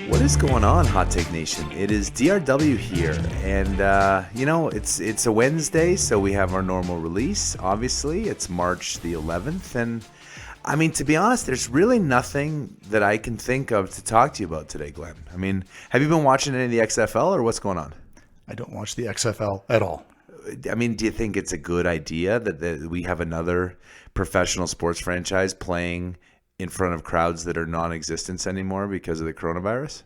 What is going on, Hot Take Nation? It is DRW here, and it's a Wednesday, so we have our normal release. Obviously, it's March the 11th, and I mean, to be honest, there's really nothing that I can think of to talk to you about today, Glenn. I mean, have you been watching any of the XFL, or what's going on? I don't watch the XFL at all. I mean, do you think it's a good idea that we have another professional sports franchise playing in front of crowds that are non-existent anymore because of the coronavirus?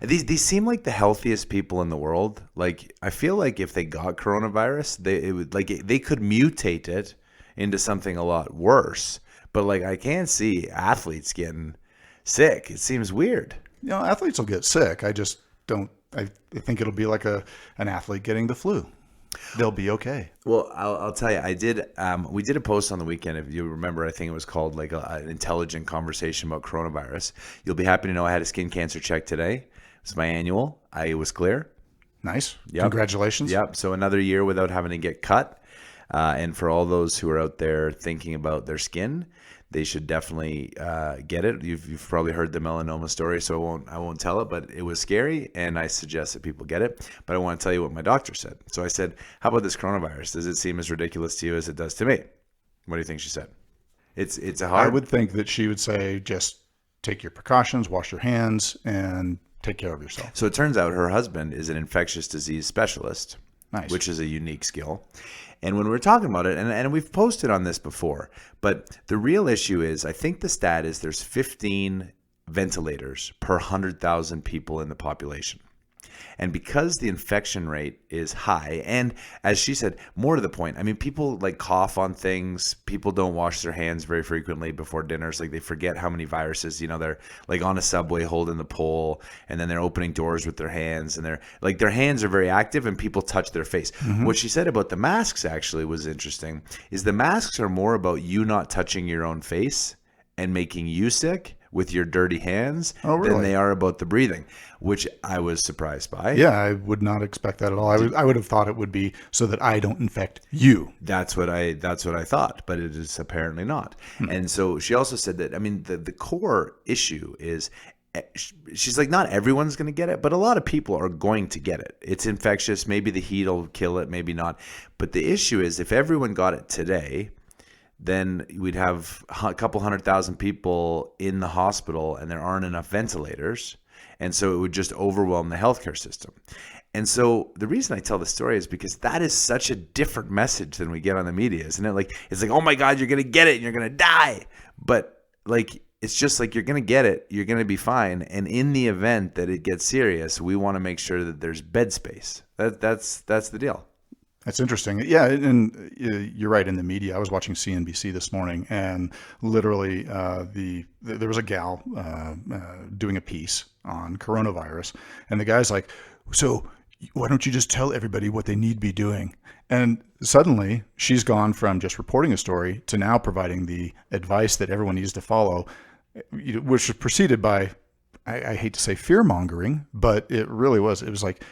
These seem like the healthiest people in the world. Like, I feel like if they got coronavirus, they could mutate it into something a lot worse. But like, I can't see athletes getting sick. It seems weird. Athletes will get sick. I just don't. I think it'll be like an athlete getting the flu. They'll be okay. Well, I'll tell you, I did. We did a post on the weekend. If you remember, I think it was called like an intelligent conversation about coronavirus. You'll be happy to know I had a skin cancer check today. It was my annual. It was clear. Nice. Yep. Congratulations. Yep. So another year without having to get cut. And for all those who are out there thinking about their skin, they should definitely get it. You've probably heard the melanoma story, so I won't tell it, but it was scary, and I suggest that people get it. But I want to tell you what my doctor said. So I said, how about this coronavirus? Does it seem as ridiculous to you as it does to me? What do you think she said? It's a hard... I would think that she would say, just take your precautions, wash your hands, and take care of yourself. So it turns out her husband is an infectious disease specialist, Nice. Which is a unique skill. And when we're talking about it, and we've posted on this before, but the real issue is, I think the stat is there's 15 ventilators per 100,000 people in the population. And because the infection rate is high, and as she said, more to the point, I mean, people like cough on things. People don't wash their hands very frequently before dinners. Like, they forget how many viruses, they're like on a subway holding the pole, and then they're opening doors with their hands, and their hands are very active, and people touch their face. Mm-hmm. What she said about the masks actually was interesting, is the masks are more about you not touching your own face and making you sick with your dirty hands than they are about the breathing, which I was surprised by. Yeah, I would not expect that at all. I would have thought it would be so that I don't infect you. That's what I thought, but it is apparently not. And so she also said that, I mean, the core issue is, she's like, not everyone's going to get it, but a lot of people are going to get it. It's infectious. Maybe the heat will kill it, maybe not. But the issue is, if everyone got it today, then we'd have a couple 100,000 people in the hospital, and there aren't enough ventilators. And so it would just overwhelm the healthcare system. And so the reason I tell the story is because that is such a different message than we get on the media, isn't it? Like, it's like, oh my God, you're going to get it and you're going to die. But like, it's just like, you're going to get it, you're going to be fine. And in the event that it gets serious, we want to make sure that there's bed space. That's the deal. That's interesting. Yeah, and you're right. In the media, I was watching CNBC this morning, and literally there was a gal doing a piece on coronavirus, and the guy's like, so why don't you just tell everybody what they need to be doing? And suddenly she's gone from just reporting a story to now providing the advice that everyone needs to follow, which was preceded by, I hate to say fear mongering, but it really was. It was like,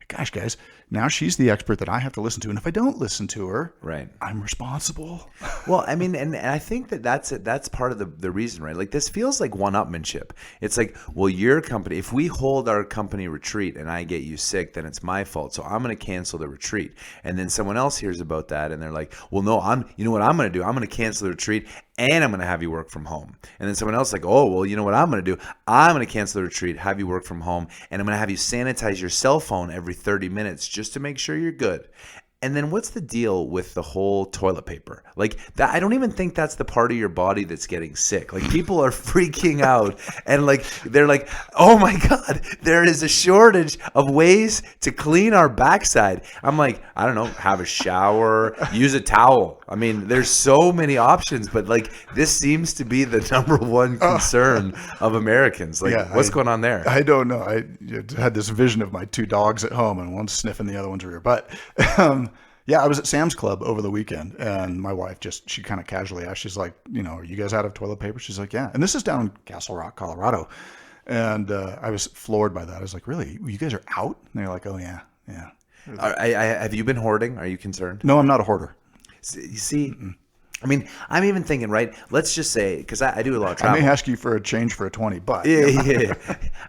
gosh, guys, now she's the expert that I have to listen to. And if I don't listen to her, right, I'm responsible. Well, I mean, and I think that's it. That's part of the reason, right? Like, this feels like one-upmanship. It's like, well, your company, if we hold our company retreat and I get you sick, then it's my fault. So I'm going to cancel the retreat. And then someone else hears about that, and they're like, well, no, you know what I'm going to do? I'm going to cancel the retreat, and I'm going to have you work from home. And then someone else is like, oh, well, you know what I'm going to do? I'm going to cancel the retreat, have you work from home, and I'm going to have you sanitize your cell phone every 30 minutes just to make sure you're good. And then what's the deal with the whole toilet paper? Like, that, I don't even think that's the part of your body that's getting sick. Like, people are freaking out, and like, they're like, oh my God, there is a shortage of ways to clean our backside. I'm like, I don't know, have a shower, use a towel. I mean, there's so many options, but like, this seems to be the number one concern of Americans. Like, yeah, what's going on there? I don't know. I had this vision of my two dogs at home, and one's sniffing the other one's rear butt. Yeah, I was at Sam's Club over the weekend, and my wife she kind of casually asked, she's like, are you guys out of toilet paper? She's like, yeah. And this is down in Castle Rock, Colorado. And I was floored by that. I was like, really? You guys are out? And they're like, oh, yeah. Have you been hoarding? Are you concerned? No, I'm not a hoarder. You see, I mean, I'm even thinking, right, let's just say, because I do a lot of travel. I may ask you for a change for a 20, but. Yeah.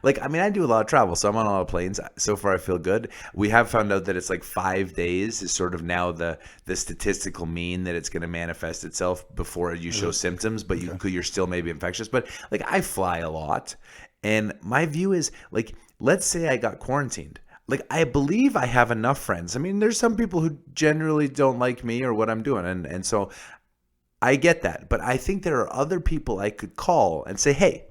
Like, I mean, I do a lot of travel, so I'm on a lot of planes. So far, I feel good. We have found out that it's like 5 days is sort of now the statistical mean that it's going to manifest itself before you show symptoms, but you're still maybe infectious. But like, I fly a lot, and my view is like, let's say I got quarantined. Like, I believe I have enough friends. I mean, there's some people who generally don't like me or what I'm doing, and so I get that. But I think there are other people I could call and say, hey,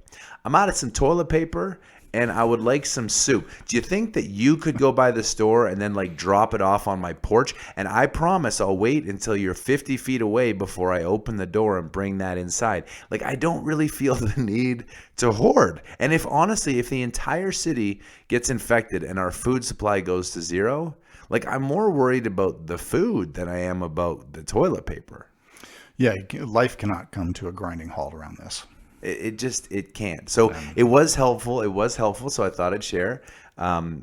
I'm out of some toilet paper and I would like some soup. Do you think that you could go by the store and then like drop it off on my porch? And I promise I'll wait until you're 50 feet away before I open the door and bring that inside. Like, I don't really feel the need to hoard. And if honestly, if the entire city gets infected and our food supply goes to zero, like, I'm more worried about the food than I am about the toilet paper. Yeah, life cannot come to a grinding halt around this. It can't. So it was helpful. So I thought I'd share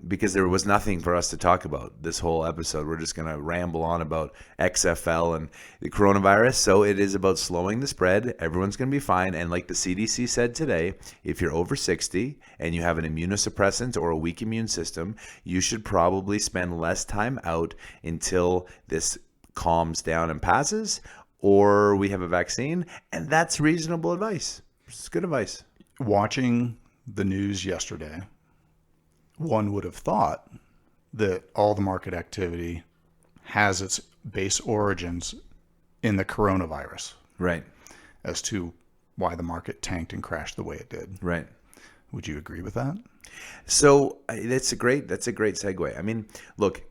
because there was nothing for us to talk about this whole episode. We're just going to ramble on about XFL and the coronavirus. So it is about slowing the spread. Everyone's going to be fine. And like the CDC said today, if you're over 60 and you have an immunosuppressant or a weak immune system, you should probably spend less time out until this calms down and passes, or we have a vaccine. And that's reasonable advice. It's good advice. Watching the news yesterday, one would have thought that all the market activity has its base origins in the coronavirus. Right. As to why the market tanked and crashed the way it did. Right. Would you agree with that? So that's a great segue. I mean, look,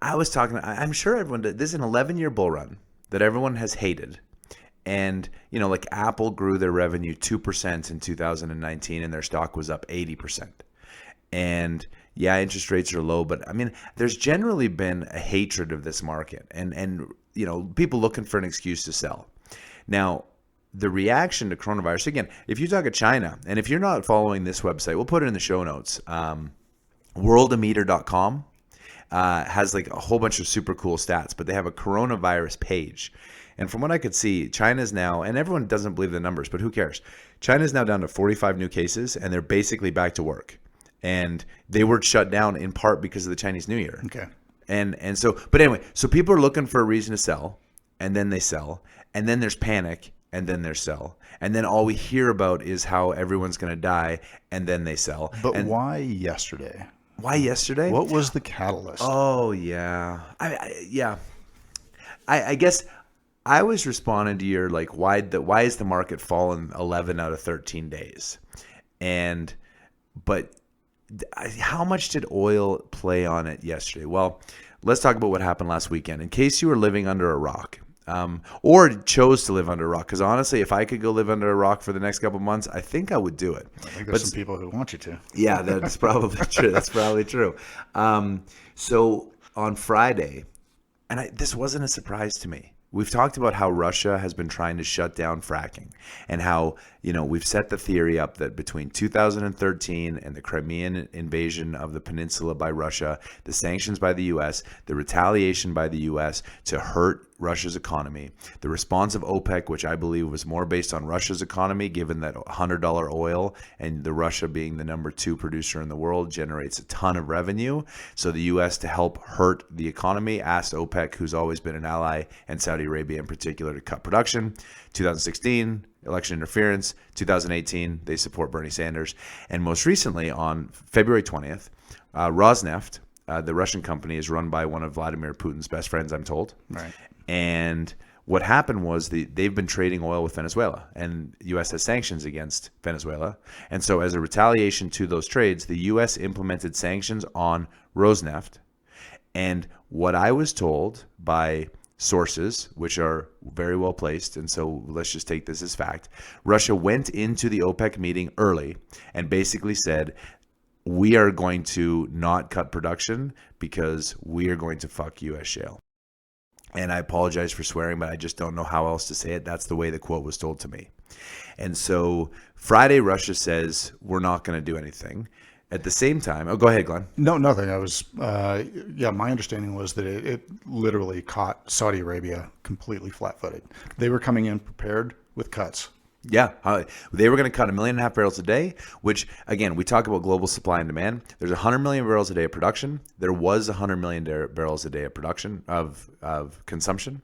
I was talking, I'm sure everyone did. This is an 11-year bull run that everyone has hated. And, you know, like Apple grew their revenue 2% in 2019 and their stock was up 80%. And yeah, interest rates are low, but I mean, there's generally been a hatred of this market and you know, people looking for an excuse to sell. Now, the reaction to coronavirus, again, if you talk of China, and if you're not following this website, we'll put it in the show notes. Worldometer.com has like a whole bunch of super cool stats, but they have a coronavirus page. And from what I could see, China's now, and everyone doesn't believe the numbers, but who cares? China's now down to 45 new cases, and they're basically back to work. And they were shut down in part because of the Chinese New Year. Okay. And so, but anyway, so people are looking for a reason to sell, and then they sell, and then there's panic, and then there's sell. And then all we hear about is how everyone's going to die, and then they sell. But and why yesterday? Why yesterday? What was the catalyst? Oh, yeah. I guess I was responding to your, like, why is the market fallen 11 out of 13 days? But how much did oil play on it yesterday? Well, let's talk about what happened last weekend. In case you were living under a rock, or chose to live under a rock, because honestly, if I could go live under a rock for the next couple of months, I think I would do it. I think there's some people who want you to. Yeah, that's probably true. That's probably true. So on Friday, and this wasn't a surprise to me. We've talked about how Russia has been trying to shut down fracking and how, you know, we've set the theory up that between 2013 and the Crimean invasion of the peninsula by Russia, the sanctions by the U.S., the retaliation by the U.S. to hurt Russia's economy, the response of OPEC, which I believe was more based on Russia's economy, given that $100 oil and the Russia being the number 2 producer in the world generates a ton of revenue. So the U.S., to help hurt the economy, asked OPEC, who's always been an ally, and Saudi Arabia in particular, to cut production. 2016, election interference. 2018, they support Bernie Sanders. And most recently, on February 20th, Rosneft, the Russian company, is run by one of Vladimir Putin's best friends, I'm told. Right. And what happened was they've been trading oil with Venezuela, and the U.S. has sanctions against Venezuela. And so as a retaliation to those trades, the U.S. implemented sanctions on Rosneft. And what I was told by sources, which are very well placed, and so let's just take this as fact, Russia went into the OPEC meeting early and basically said, we are going to not cut production because we are going to fuck U.S. shale. And I apologize for swearing, but I just don't know how else to say it. That's the way the quote was told to me. And so Friday, Russia says, we're not going to do anything. At the same time, go ahead, Glenn. No, nothing. I was, my understanding was that it literally caught Saudi Arabia completely flat-footed. They were coming in prepared with cuts. Yeah, they were going to cut 1.5 million barrels a day, which, again, we talk about global supply and demand. There's 100 million barrels a day of production. There was 100 million barrels a day of production of consumption.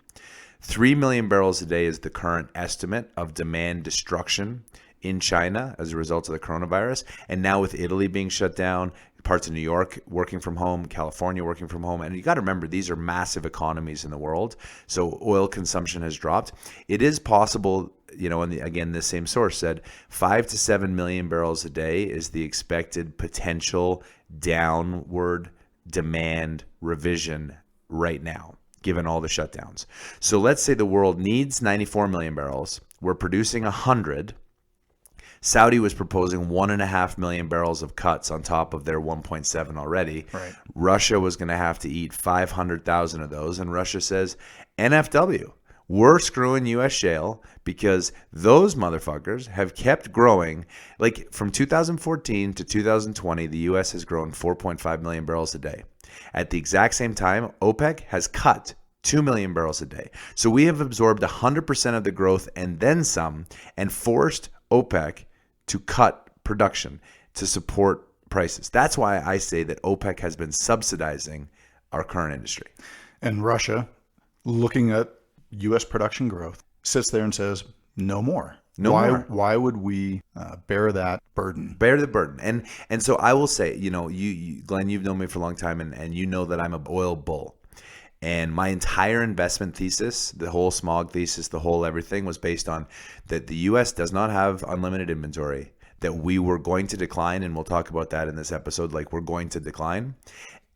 3 million barrels a day is the current estimate of demand destruction in China as a result of the coronavirus. And now with Italy being shut down, parts of New York working from home, California working from home. And you got to remember, these are massive economies in the world. So oil consumption has dropped. It is possible, and again, this same source said 5 to 7 million barrels a day is the expected potential downward demand revision right now, given all the shutdowns. So let's say the world needs 94 million barrels. We're producing 100. Saudi was proposing 1.5 million barrels of cuts on top of their 1.7 already. Right. Russia was going to have to eat 500,000 of those. And Russia says, NFW, we're screwing U.S. shale because those motherfuckers have kept growing. Like from 2014 to 2020, the U.S. has grown 4.5 million barrels a day. At the exact same time, OPEC has cut 2 million barrels a day. So we have absorbed 100% of the growth and then some, and forced OPEC to cut production to support prices. That's why I say that OPEC has been subsidizing our current industry. And Russia, looking at U.S. production growth, sits there and says, no more. Why would we bear that burden? Bear the burden. And so I will say, you Glenn, you've known me for a long time, and you know that I'm an oil bull. And my entire investment thesis, the whole smog thesis, the whole everything was based on that the U.S. does not have unlimited inventory, that we were going to decline, and we'll talk about that in this episode, like we're going to decline.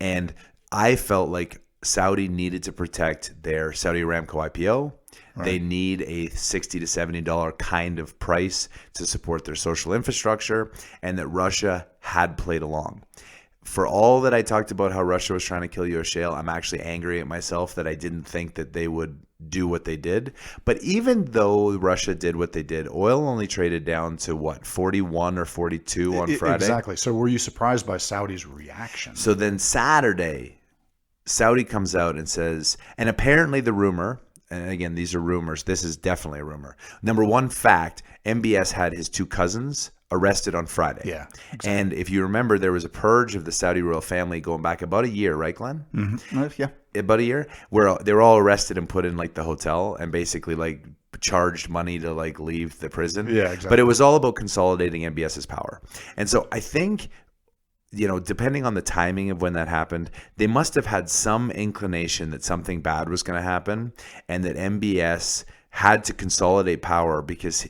And I felt like Saudi needed to protect their Saudi Aramco IPO. Right. They need a $60 to $70 kind of price to support their social infrastructure, and that Russia had played along. For all that I talked about how Russia was trying to kill U.S. shale, I'm actually angry at myself that I didn't think that they would do what they did. But even though Russia did what they did, oil only traded down to what, 41 or 42 on Friday? Exactly. So were you surprised by Saudi's reaction? So then Saturday, Saudi comes out and says, and apparently the rumor, and again, these are rumors, this is definitely a rumor. Number one fact, MBS had his two cousins arrested on Friday. Yeah, exactly. And if you remember, there was a purge of the Saudi royal family going back about a year, right, Glenn? Mm-hmm. Yeah. About a year, where they were all arrested and put in like the hotel and basically like charged money to like leave the prison. Yeah, exactly. But it was all about consolidating MBS's power. And so I think, depending on the timing of when that happened, they must have had some inclination that something bad was going to happen, and that MBS had to consolidate power because,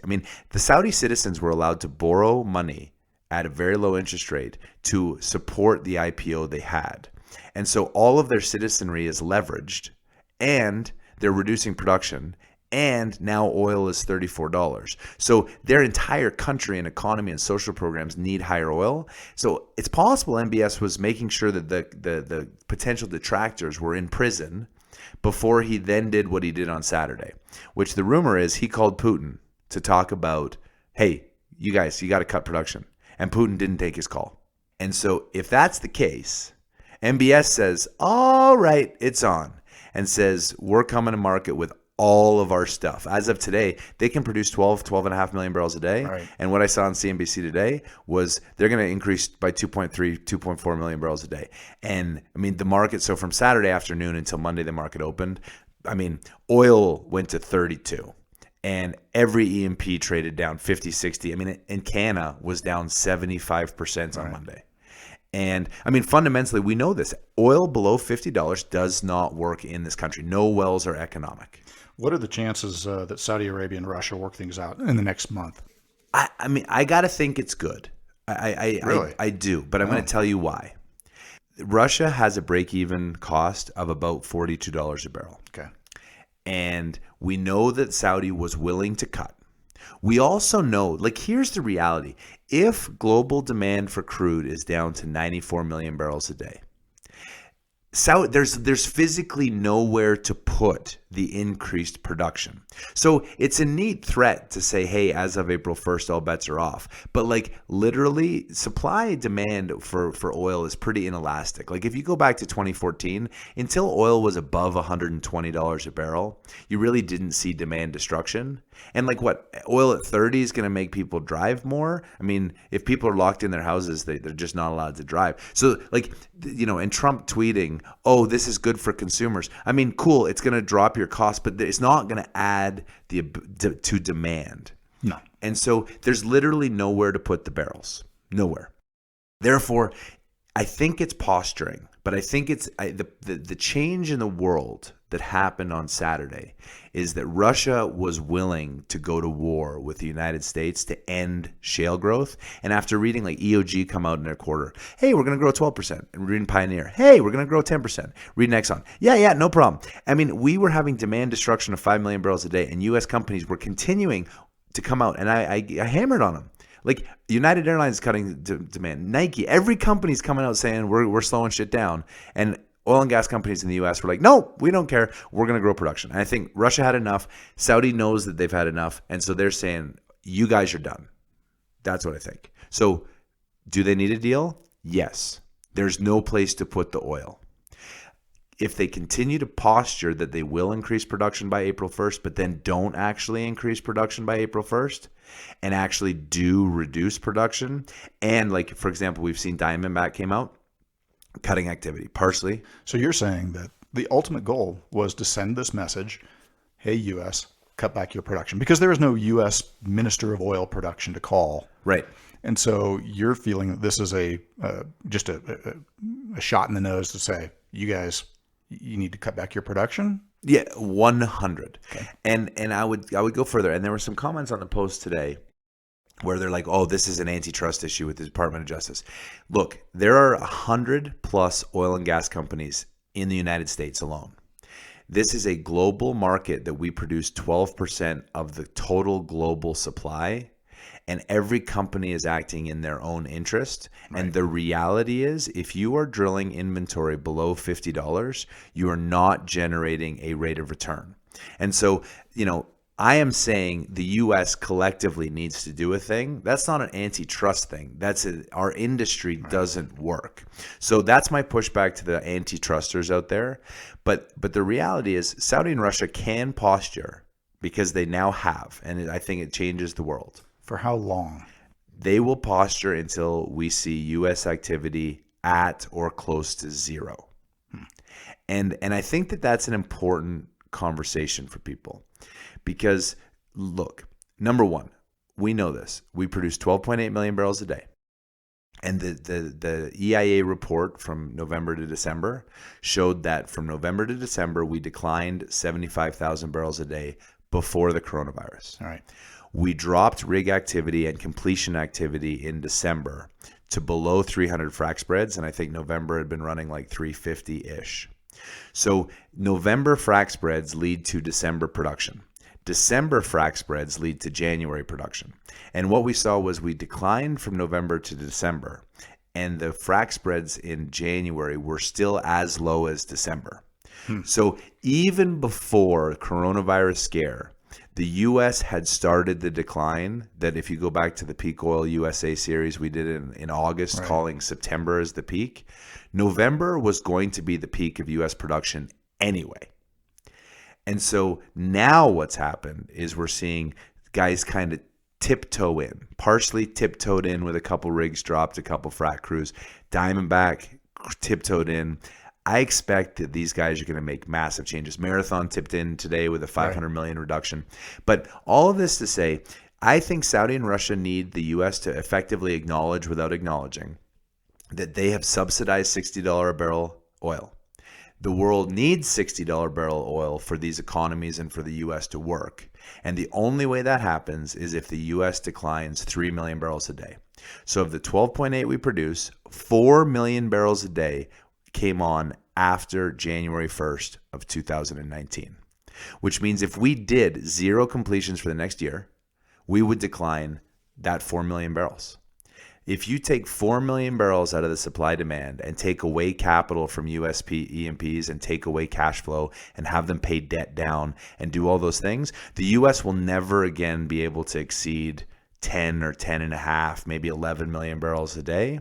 the Saudi citizens were allowed to borrow money at a very low interest rate to support the IPO they had. And so all of their citizenry is leveraged, and they're reducing production, and now oil is $34. So their entire country and economy and social programs need higher oil. So it's possible MBS was making sure that the potential detractors were in prison before he then did what he did on Saturday, which the rumor is he called Putin to talk about, hey, you guys, you got to cut production. And Putin didn't take his call. And so if that's the case, MBS says, all right, it's on, and says, we're coming to market with all of our stuff. As of today, they can produce 12.5 million barrels a day. Right. And what I saw on CNBC today was they're going to increase by 2.4 million barrels a day. And the market, so from Saturday afternoon until Monday, the market opened. Oil went to 32. And every E&P traded down 50, 60. And Canna was down 75% on Monday. And fundamentally, we know this. Oil below $50 does not work in this country. No wells are economic. What are the chances that Saudi Arabia and Russia work things out in the next month? I got to think it's good. Really? I do, but I'm going to tell you why. Russia has a break-even cost of about $42 a barrel. Okay. And we know that Saudi was willing to cut. We also know, here's the reality. If global demand for crude is down to 94 million barrels a day, there's physically nowhere to put the increased production. So it's a neat threat to say, hey, as of April 1st, all bets are off. But like literally supply demand for oil is pretty inelastic. Like if you go back to 2014, until oil was above $120 a barrel, you really didn't see demand destruction. And like what, oil at 30 is going to make people drive more? I mean, if people are locked in their houses, they're just not allowed to drive. So like, and Trump tweeting, oh, this is good for consumers. I mean, cool, it's going to drop your cost, but it's not going to add to demand. No. And so there's literally nowhere to put the barrels. Nowhere. Therefore, I think it's posturing, but I think it's the change in the world that happened on Saturday is that Russia was willing to go to war with the United States to end shale growth. And after reading like EOG come out in their quarter, hey, we're going to grow 12%. And reading Pioneer, hey, we're going to grow 10%. Reading Exxon, yeah, no problem. I mean, we were having demand destruction of 5 million barrels a day, and U.S. companies were continuing to come out. And I hammered on them. Like United Airlines cutting demand, Nike, every company's coming out saying we're slowing shit down. And oil and gas companies in the U.S. were like, no, we don't care. We're going to grow production. And I think Russia had enough. Saudi knows that they've had enough. And so they're saying, you guys are done. That's what I think. So do they need a deal? Yes. There's no place to put the oil. If they continue to posture that they will increase production by April 1st, but then don't actually increase production by April 1st and actually do reduce production. And like, for example, we've seen Diamondback came out, cutting activity, partially. So you're saying that the ultimate goal was to send this message, hey, U.S., cut back your production, because there is no U.S. Minister of Oil Production to call. Right. And so you're feeling that this is just a shot in the nose to say, you guys, you need to cut back your production? Yeah, 100. Okay. And I would go further. And there were some comments on the post today where they're like, oh, this is an antitrust issue with the Department of Justice. Look, there are 100 plus oil and gas companies in the United States alone. This is a global market that we produce 12% of the total global supply, and every company is acting in their own interest. Right. And the reality is, if you are drilling inventory below $50, you are not generating a rate of return. And so, I am saying the U.S. collectively needs to do a thing. That's not an antitrust thing. Our industry doesn't work. So that's my pushback to the antitrusters out there. But the reality is Saudi and Russia can posture because they now have, and I think it changes the world. For how long? They will posture until we see U.S. activity at or close to zero. And I think that that's an important conversation for people. Because, look, number one, we know this. We produce 12.8 million barrels a day. And the EIA report from November to December showed that from November to December, we declined 75,000 barrels a day before the coronavirus. All right. We dropped rig activity and completion activity in December to below 300 frac spreads. And I think November had been running like 350-ish. So November frac spreads lead to December production. December frac spreads lead to January production. And what we saw was we declined from November to December, and the frac spreads in January were still as low as December. So even before coronavirus scare, the U.S. had started the decline that if you go back to the Peak Oil USA series we did in August, right, calling September as the peak, November was going to be the peak of U.S. production anyway. And so now what's happened is we're seeing guys kind of tiptoe in, partially tiptoed in with a couple rigs dropped, a couple frac crews. Diamondback tiptoed in. I expect that these guys are going to make massive changes. Marathon tipped in today with a 500 million reduction. But all of this to say, I think Saudi and Russia need the U.S. to effectively acknowledge without acknowledging that they have subsidized $60 a barrel oil. The world needs $60 barrel oil for these economies and for the U.S. to work. And the only way that happens is if the U.S. declines 3 million barrels a day. So of the 12.8 we produce, 4 million barrels a day came on after January 1st of 2019, which means if we did zero completions for the next year, we would decline that 4 million barrels. If you take 4 million barrels out of the supply demand and take away capital from E&Ps and take away cash flow and have them pay debt down and do all those things, the U.S. will never again be able to exceed 10 or 10 and a half, maybe 11 million barrels a day,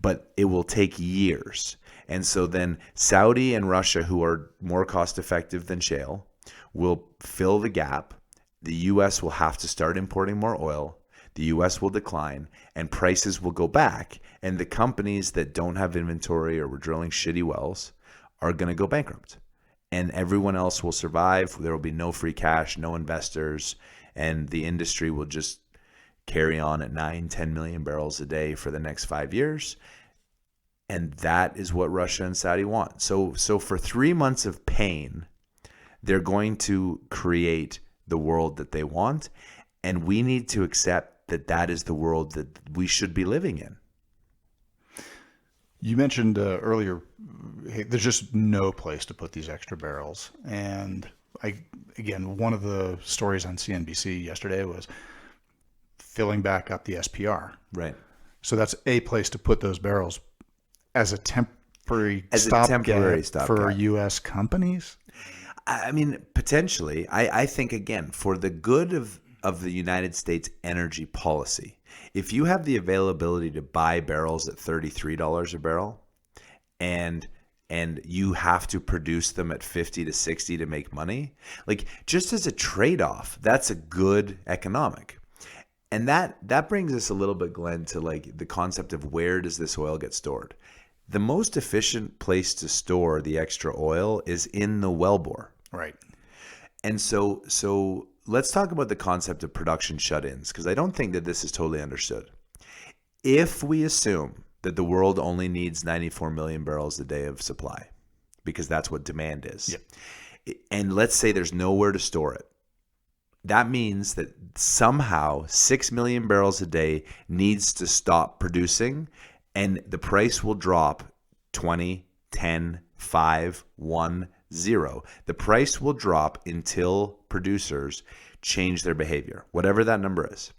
but it will take years. And so then Saudi and Russia, who are more cost effective than shale, will fill the gap. The U.S. will have to start importing more oil. The U.S. will decline and prices will go back. And the companies that don't have inventory or were drilling shitty wells are going to go bankrupt. And everyone else will survive. There will be no free cash, no investors, and the industry will just carry on at 9-10 million barrels a day for the next 5 years. And that is what Russia and Saudi want. So for 3 months of pain, they're going to create the world that they want. And we need to accept that that is the world that we should be living in. You mentioned earlier, hey, there's just no place to put these extra barrels. And again, one of the stories on CNBC yesterday was filling back up the SPR. Right. So that's a place to put those barrels as a temporary stopgap for U.S. companies. I mean, potentially. I think, again, for the good of the United States energy policy, if you have the availability to buy barrels at $33 a barrel and you have to produce them at 50 to 60 to make money, like just as a trade-off, that's a good economic. And that brings us a little bit, Glenn, to like the concept of where does this oil get stored? The most efficient place to store the extra oil is in the wellbore. Right. And so let's talk about the concept of production shut-ins, because I don't think that this is totally understood. If we assume that the world only needs 94 million barrels a day of supply, because that's what demand is, yep, and let's say there's nowhere to store it, that means that somehow 6 million barrels a day needs to stop producing, and the price will drop 20, 10, 5, 1, 0. The price will drop until producers change their behavior, whatever that number is.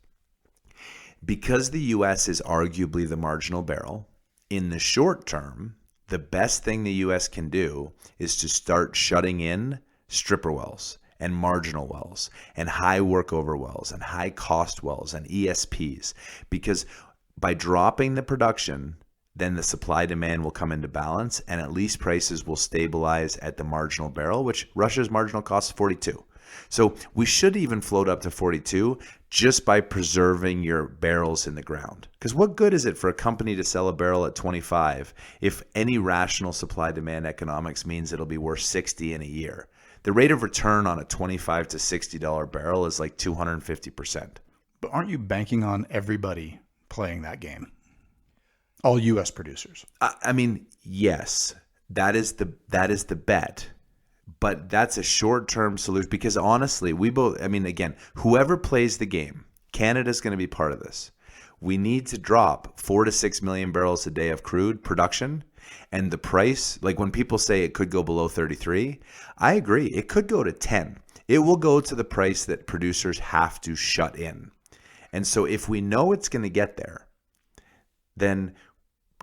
Because the U.S. is arguably the marginal barrel, in the short term, the best thing the U.S. can do is to start shutting in stripper wells and marginal wells and high workover wells and high cost wells and ESPs, because by dropping the production, then the supply demand will come into balance and at least prices will stabilize at the marginal barrel, which Russia's marginal cost is 42. So we should even float up to 42 just by preserving your barrels in the ground. Because what good is it for a company to sell a barrel at 25 if any rational supply demand economics means it'll be worth 60 in a year? The rate of return on a $25 to $60 barrel is like 250%. But aren't you banking on everybody playing that game? All U.S. producers. I mean, yes, that is the bet, but that's a short-term solution because honestly, again, whoever plays the game, Canada's going to be part of this. We need to drop 4 to 6 million barrels a day of crude production, and the price, like when people say it could go below 33, I agree. It could go to 10. It will go to the price that producers have to shut in. And so if we know it's going to get there, then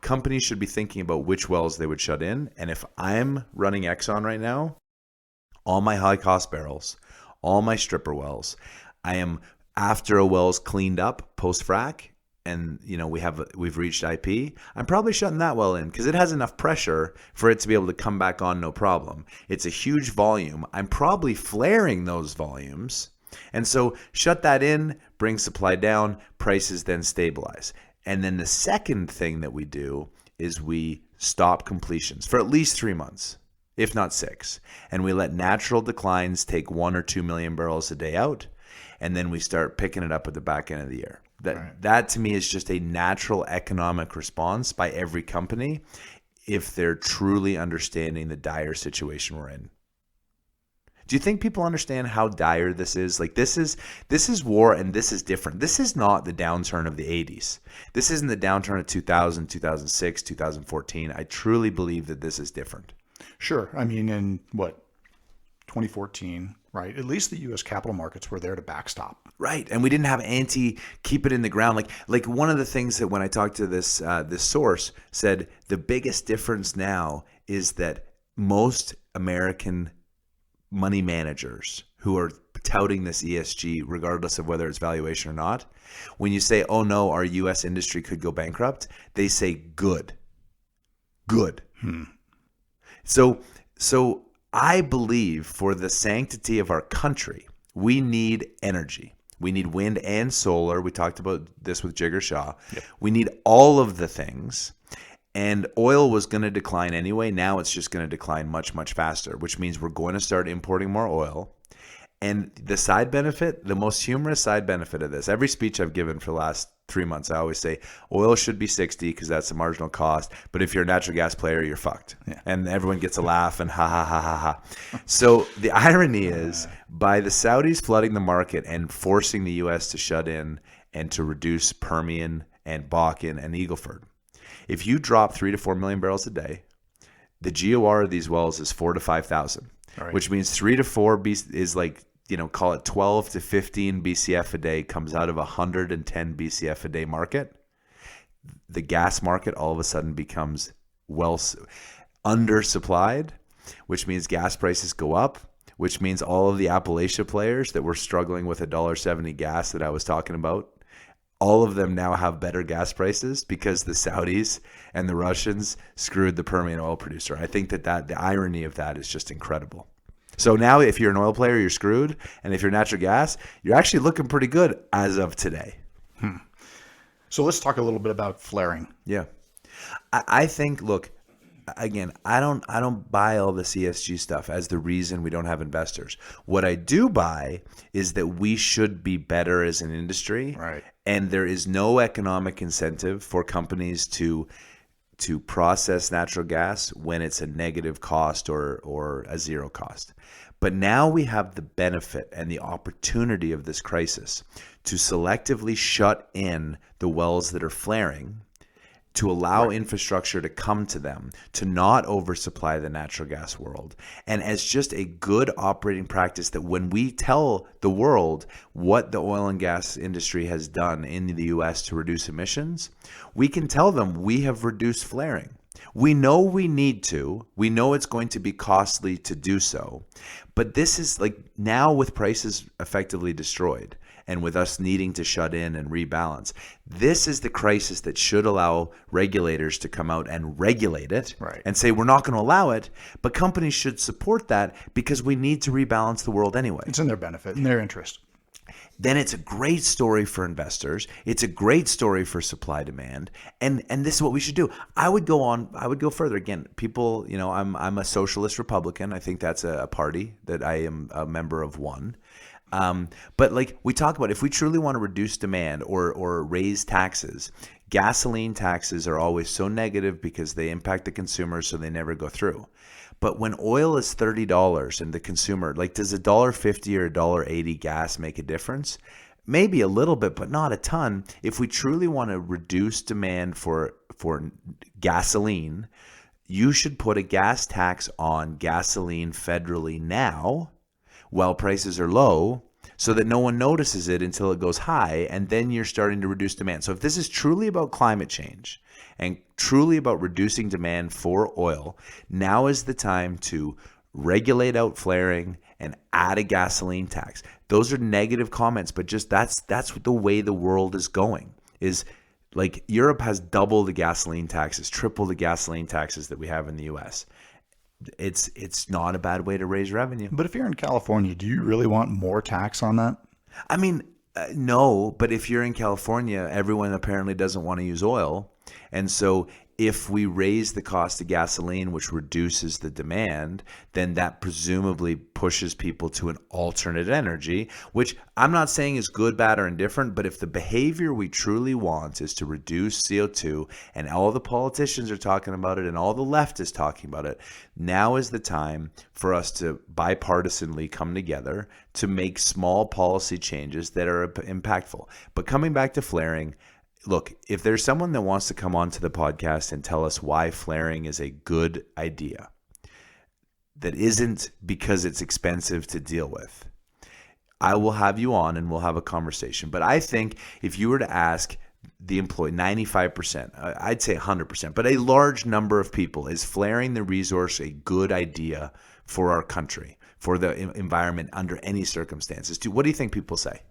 companies should be thinking about which wells they would shut in. And if I'm running Exxon right now, all my high cost barrels, all my stripper wells, I am, after a well's cleaned up post frac and we've reached IP, I'm probably shutting that well in because it has enough pressure for it to be able to come back on no problem. It's a huge volume. I'm probably flaring those volumes. And so shut that in, bring supply down, prices then stabilize. And then the second thing that we do is we stop completions for at least 3 months, if not 6. And we let natural declines take 1 or 2 million barrels a day out. And then we start picking it up at the back end of the year. That to me is just a natural economic response by every company if they're truly understanding the dire situation we're in. Do you think people understand how dire this is? Like this is war, and this is different. This is not the downturn of the 80s. This isn't the downturn of 2000, 2006, 2014. I truly believe that this is different. Sure. I mean, in 2014, right? At least the U.S. capital markets were there to backstop. Right, and we didn't have keep it in the ground. Like one of the things that when I talked to this source said the biggest difference now is that most American money managers who are touting this ESG, regardless of whether it's valuation or not, when you say, "Oh no, our U.S. industry could go bankrupt," they say, "Good." So I believe for the sanctity of our country, we need energy. We need wind and solar. We talked about this with Jigger Shaw. Yep. We need all of the things. And oil was going to decline anyway. Now it's just going to decline much, much faster, which means we're going to start importing more oil. And the side benefit, the most humorous side benefit of this, every speech I've given for the last 3 months, I always say oil should be 60 because that's the marginal cost. But if you're a natural gas player, you're fucked. Yeah. And everyone gets a laugh and ha, ha, ha, ha, ha. So the irony is by the Saudis flooding the market and forcing the U.S. to shut in and to reduce Permian and Bakken and Eagle Ford, if you drop 3 to 4 million barrels a day, the GOR of these wells is 4 to 5,000, right. Which means 3 to 4 is like, call it 12 to 15 BCF a day comes out of a 110 BCF a day market. The gas market all of a sudden becomes undersupplied, which means gas prices go up, which means all of the Appalachia players that were struggling with $1.70 gas that I was talking about, all of them now have better gas prices because the Saudis and the Russians screwed the Permian oil producer. I think that the irony of that is just incredible. So now if you're an oil player, you're screwed. And if you're natural gas, you're actually looking pretty good as of today. So let's talk a little bit about flaring. Yeah. I think, look, again, I don't buy all the ESG stuff as the reason we don't have investors. What I do buy is that we should be better as an industry. Right. And there is no economic incentive for companies to process natural gas when it's a negative cost or a zero cost. But now we have the benefit and the opportunity of this crisis to selectively shut in the wells that are flaring, to allow infrastructure to come to them, to not oversupply the natural gas world. And as just a good operating practice that when we tell the world what the oil and gas industry has done in the U.S. to reduce emissions, we can tell them we have reduced flaring. We know we need to. We know it's going to be costly to do so. But this is like now with prices effectively destroyed and with us needing to shut in and rebalance, this is the crisis that should allow regulators to come out and regulate it and say we're not going to allow it, but companies should support that because we need to rebalance the world anyway. It's in their benefit, in their interest. Then it's a great story for investors. It's a great story for supply demand. And this is what we should do. I would go further. Again, people, I'm a socialist Republican. I think that's a party that I am a member of one. But like we talk about, if we truly want to reduce demand or raise taxes, gasoline taxes are always so negative because they impact the consumer, so they never go through. But when oil is $30 and the consumer, like, does $1.50 or $1.80 gas make a difference? Maybe a little bit, but not a ton. If we truly want to reduce demand for gasoline, you should put a gas tax on gasoline federally now while prices are low, so that no one notices it until it goes high, and then you're starting to reduce demand. So if this is truly about climate change and truly about reducing demand for oil, now is the time to regulate out flaring and add a gasoline tax. Those are negative comments, but just that's the way the world is going. Is like Europe has double the gasoline taxes, triple the gasoline taxes that we have in the US. It's not a bad way to raise revenue. But if you're in California, do you really want more tax on that? I mean, no, but if you're in California, everyone apparently doesn't want to use oil. And so if we raise the cost of gasoline, which reduces the demand, then that presumably pushes people to an alternate energy, which I'm not saying is good, bad, or indifferent, but if the behavior we truly want is to reduce CO2, and all the politicians are talking about it and all the left is talking about it, now is the time for us to bipartisanly come together to make small policy changes that are impactful. But coming back to flaring, look, if there's someone that wants to come onto the podcast and tell us why flaring is a good idea, that isn't because it's expensive to deal with, I will have you on and we'll have a conversation. But I think if you were to ask the employee, 95%, I'd say 100%, but a large number of people, is flaring the resource a good idea for our country, for the environment under any circumstances? What do you think people say?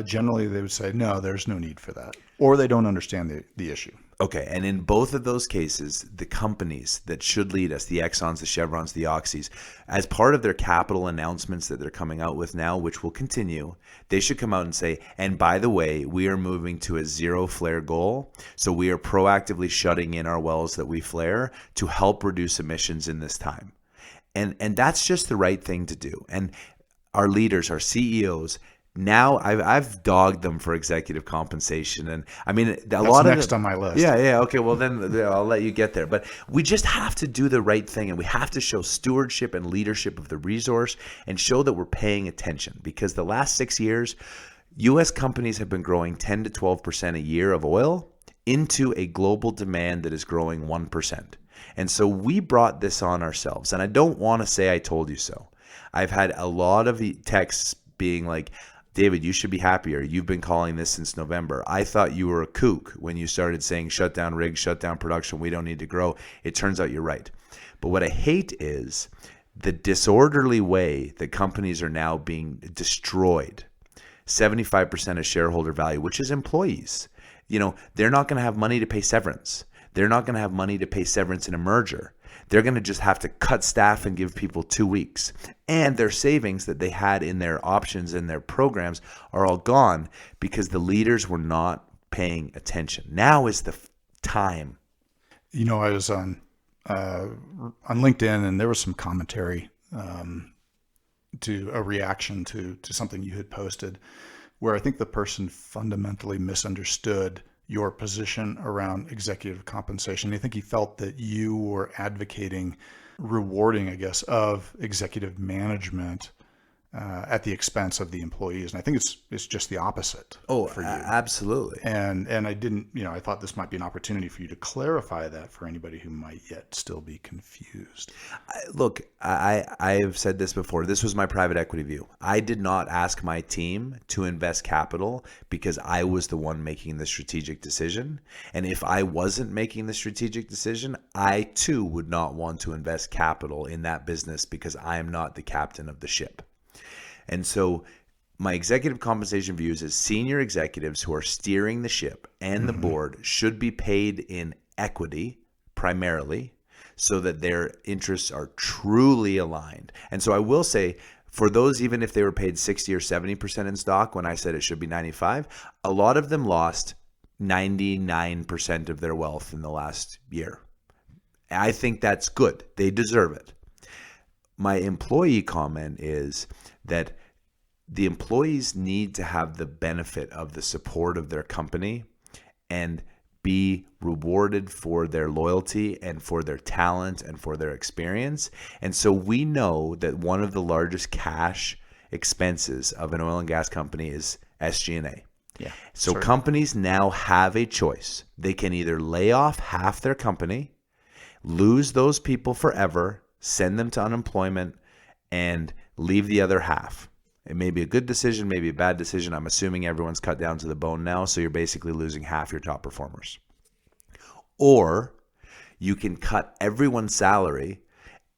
Generally, they would say, no, there's no need for that. Or they don't understand the issue. Okay, and in both of those cases, the companies that should lead us, the Exxons, the Chevrons, the Oxys, as part of their capital announcements that they're coming out with now, which will continue, they should come out and say, and by the way, we are moving to a zero flare goal. So we are proactively shutting in our wells that we flare to help reduce emissions in this time. And that's just the right thing to do. And our leaders, our CEOs, now I've dogged them for executive compensation, and I mean That's lot of next on my list. Yeah. Okay, well then I'll let you get there. But we just have to do the right thing, and we have to show stewardship and leadership of the resource, and show that we're paying attention. Because the last 6 years, U.S. companies have been growing 10 to 12% a year of oil into a global demand that is growing 1%. And so we brought this on ourselves, and I don't want to say I told you so. I've had a lot of texts being like, David, you should be happier. You've been calling this since November. I thought you were a kook when you started saying shut down rigs, shut down production. We don't need to grow. It turns out you're right. But what I hate is the disorderly way that companies are now being destroyed. 75% of shareholder value, which is employees. They're not going to have money to pay severance. They're not going to have money to pay severance in a merger. They're going to just have to cut staff and give people 2 weeks. And their savings that they had in their options and their programs are all gone because the leaders were not paying attention. Now is the time. I was on LinkedIn, and there was some commentary to a reaction to something you had posted, where I think the person fundamentally misunderstood your position around executive compensation. I think he felt that you were advocating rewarding, I guess, of executive management at the expense of the employees. And I think it's just the opposite for you. Absolutely. And I didn't, I thought this might be an opportunity for you to clarify that for anybody who might yet still be confused. Look, I've said this before. This was my private equity view. I did not ask my team to invest capital because I was the one making the strategic decision. And if I wasn't making the strategic decision, I too would not want to invest capital in that business because I am not the captain of the ship. And so my executive compensation views is senior executives who are steering the ship and the board should be paid in equity primarily so that their interests are truly aligned. And so I will say, for those, even if they were paid 60 or 70% in stock, when I said it should be 95, a lot of them lost 99% of their wealth in the last year. I think that's good. They deserve it. My employee comment is that the employees need to have the benefit of the support of their company and be rewarded for their loyalty and for their talent and for their experience. And so we know that one of the largest cash expenses of an oil and gas company is SG&A. Yeah. So companies now have a choice. They can either lay off half their company, lose those people forever, send them to unemployment, and leave the other half. It may be a good decision, maybe a bad decision. I'm assuming everyone's cut down to the bone now, so you're basically losing half your top performers. Or you can cut everyone's salary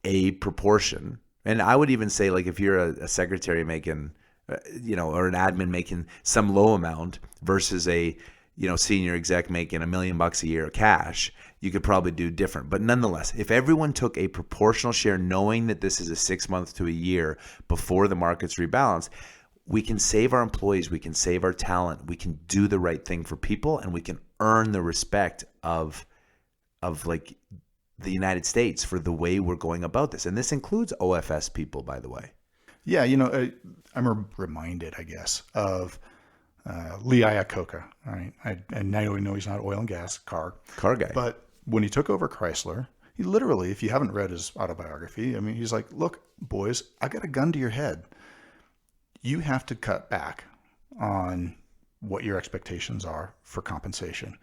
a proportion. And I would even say, like, if you're a secretary making, or an admin making some low amount versus a, senior exec making $1 million a year cash, you could probably do different. But nonetheless, if everyone took a proportional share, knowing that this is a 6 month to a year before the markets rebalance, we can save our employees, we can save our talent, we can do the right thing for people, and we can earn the respect of like the United States for the way we're going about this. And this includes OFS people, by the way. Yeah, I'm reminded, I guess, of Lee Iacocca, right? And now we know he's not oil and gas car guy. But when he took over Chrysler, he literally, if you haven't read his autobiography, he's like, look, boys, I got a gun to your head. You have to cut back on what your expectations are for compensation.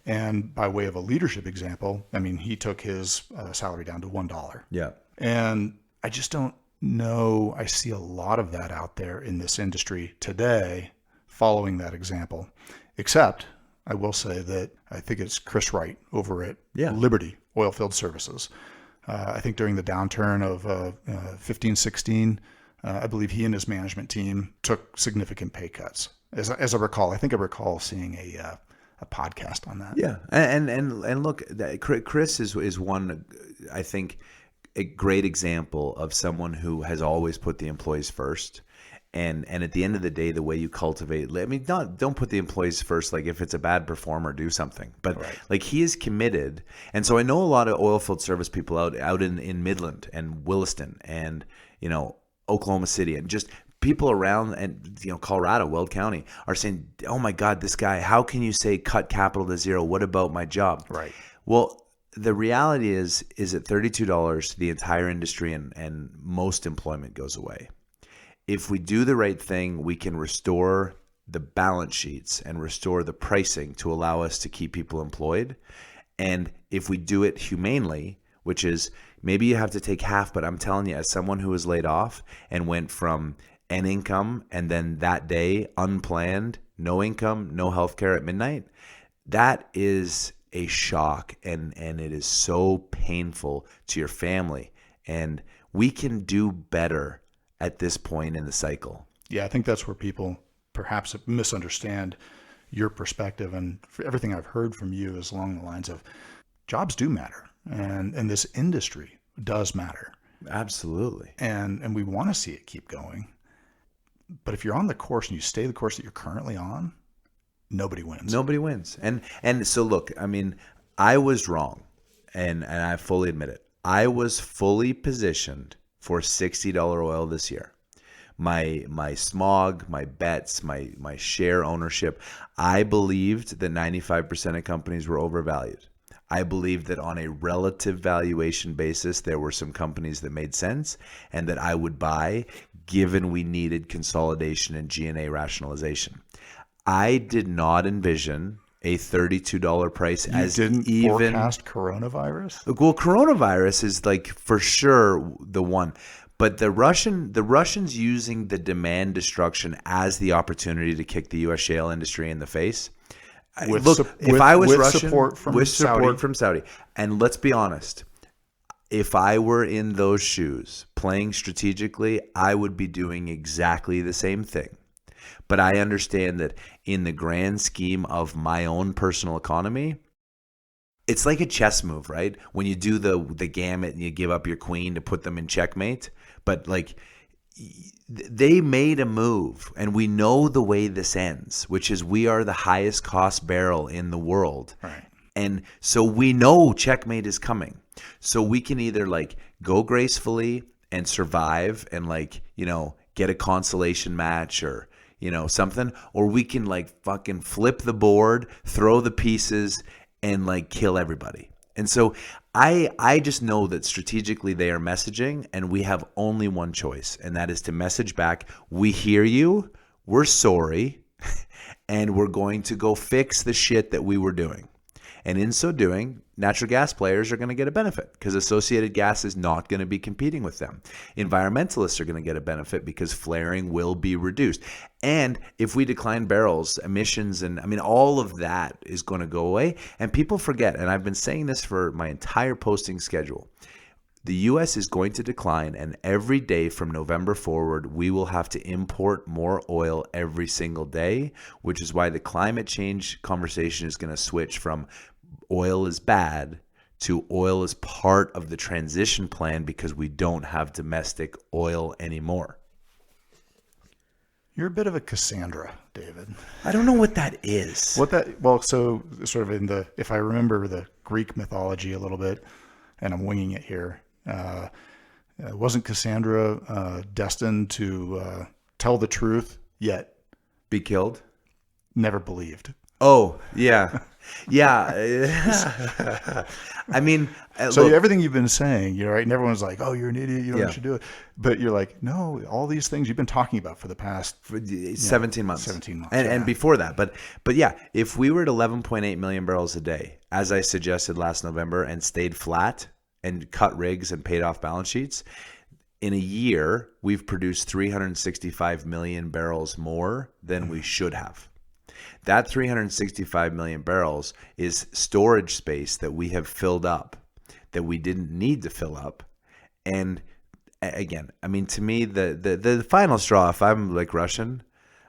And by way of a leadership example, he took his salary down to $1. Yeah. And I just don't know. I see a lot of that out there in this industry today following that example, except I will say that I think it's Chris Wright over at Liberty Oilfield Services. I think during the downturn of 15, 16, I believe he and his management team took significant pay cuts. As I recall, I think I recall seeing a podcast on that. Yeah, and look, Chris is one, I think, a great example of someone who has always put the employees first. And at the end of the day, the way you cultivate, I mean, don't put the employees first. Like if it's a bad performer, do something. But like he is committed. And so I know a lot of oilfield service people out in Midland and Williston and, Oklahoma City and just people around and, Colorado, Weld County are saying, oh my God, this guy, how can you say cut capital to zero? What about my job? Right. Well, the reality is at $32, the entire industry and most employment goes away. If we do the right thing, we can restore the balance sheets and restore the pricing to allow us to keep people employed. And if we do it humanely, which is maybe you have to take half, but I'm telling you, as someone who was laid off and went from an income and then that day unplanned, no income, no healthcare at midnight, that is a shock and it is so painful to your family. And we can do better at this point in the cycle. Yeah, I think that's where people perhaps misunderstand your perspective. And for everything I've heard from you is along the lines of jobs do matter. And this industry does matter. Absolutely. And we want to see it keep going. But if you're on the course and you stay the course that you're currently on, nobody wins. Nobody wins. And so look, I mean, I was wrong. And I fully admit it. I was fully positioned for $60 oil this year. My smog, my bets, my share ownership, I believed that 95% of companies were overvalued. I believed that on a relative valuation basis, there were some companies that made sense and that I would buy given we needed consolidation and G&A rationalization. I did not envision a $32 price as even forecast coronavirus? Well, coronavirus is like for sure the one, but the Russians using the demand destruction as the opportunity to kick the U.S. shale industry in the face. If I was Russian, support from Saudi, and let's be honest, if I were in those shoes playing strategically, I would be doing exactly the same thing. But I understand that in the grand scheme of my own personal economy, it's like a chess move, right? When you do the gamut and you give up your queen to put them in checkmate. But like they made a move and we know the way this ends, which is we are the highest cost barrel in the world. Right. And so we know checkmate is coming. So we can either like go gracefully and survive and get a consolation match or something, or we can fucking flip the board, throw the pieces and kill everybody. And so I just know that strategically they are messaging and we have only one choice, and that is to message back, we hear you, we're sorry, and we're going to go fix the shit that we were doing. And in so doing, natural gas players are going to get a benefit because associated gas is not going to be competing with them. Environmentalists are going to get a benefit because flaring will be reduced. And if we decline barrels, emissions, and all of that is going to go away. And people forget, and I've been saying this for my entire posting schedule, the U.S. is going to decline, and every day from November forward, we will have to import more oil every single day, which is why the climate change conversation is going to switch from oil is bad to oil is part of the transition plan because we don't have domestic oil anymore. You're a bit of a Cassandra, David. I don't know what that is. So sort of if I remember the Greek mythology a little bit, and I'm winging it here, wasn't Cassandra destined to tell the truth, yet be killed? Never believed. Oh, yeah. Yeah. So everything you've been saying, right? And everyone's like, oh, you're an idiot. You don't should do it. But you're like, no, all these things you've been talking about for the past 17 months. 17 months. And before that. But yeah, if we were at 11.8 million barrels a day, as I suggested last November, and stayed flat and cut rigs and paid off balance sheets, in a year, we've produced 365 million barrels more than we should have. That 365 million barrels is storage space that we have filled up that we didn't need to fill up. And again, I mean, to me, the final straw, if I'm like Russian,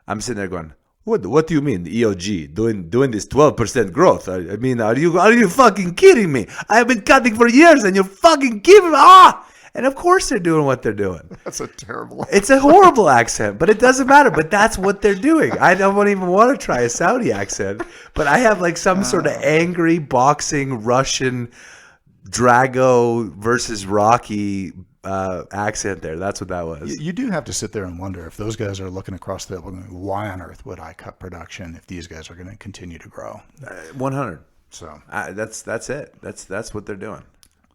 I'm sitting there going, what do you mean EOG doing this 12% growth? I mean, are you fucking kidding me? I have been cutting for years and you're fucking giving And of course they're doing what they're doing. That's a terrible. It's a horrible accent, but it doesn't matter. But that's what they're doing. I don't even want to try a Saudi accent, but I have like some sort of angry boxing Russian Drago versus Rocky accent there. That's what that was. You do have to sit there and wonder if those guys are looking across the table going, why on earth would I cut production if these guys are going to continue to grow? 100. So that's it. That's what they're doing.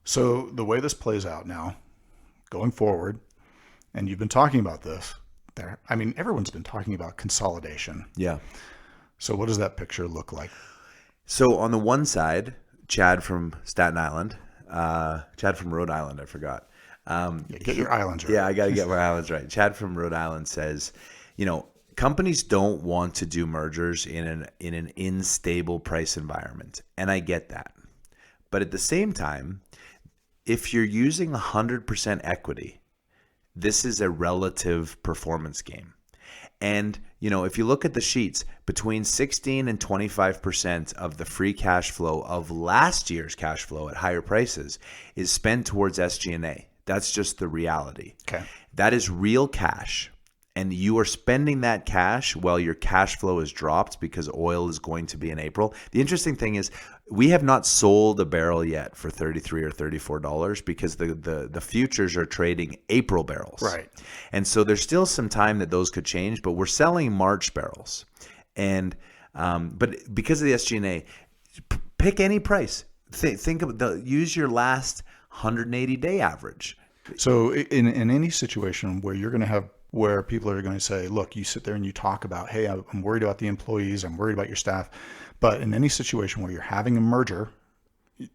So the way this plays out now, going forward, and you've been talking about this there. I mean, everyone's been talking about consolidation. Yeah. So what does that picture look like? So on the one side, Chad from Staten Island, Chad from Rhode Island, I forgot. Get your islands right. Yeah, I got to get my islands right. Chad from Rhode Island says, companies don't want to do mergers in an unstable price environment. And I get that. But at the same time, if you're using 100% equity, this is a relative performance game. And, if you look at the sheets, between 16 and 25% of the free cash flow of last year's cash flow at higher prices is spent towards SG&A. That's just the reality. Okay. That is real cash. And you are spending that cash while your cash flow is dropped because oil is going to be in April. The interesting thing is we have not sold a barrel yet for $33 or $34 because the futures are trading April barrels. Right. And so there's still some time that those could change, but we're selling March barrels. And but because of the SG&A, pick any price. Think of use your last 180-day average. So in any situation where you're going to have where people are going to say, look, you sit there and you talk about, hey, I'm worried about the employees, I'm worried about your staff. But in any situation where you're having a merger,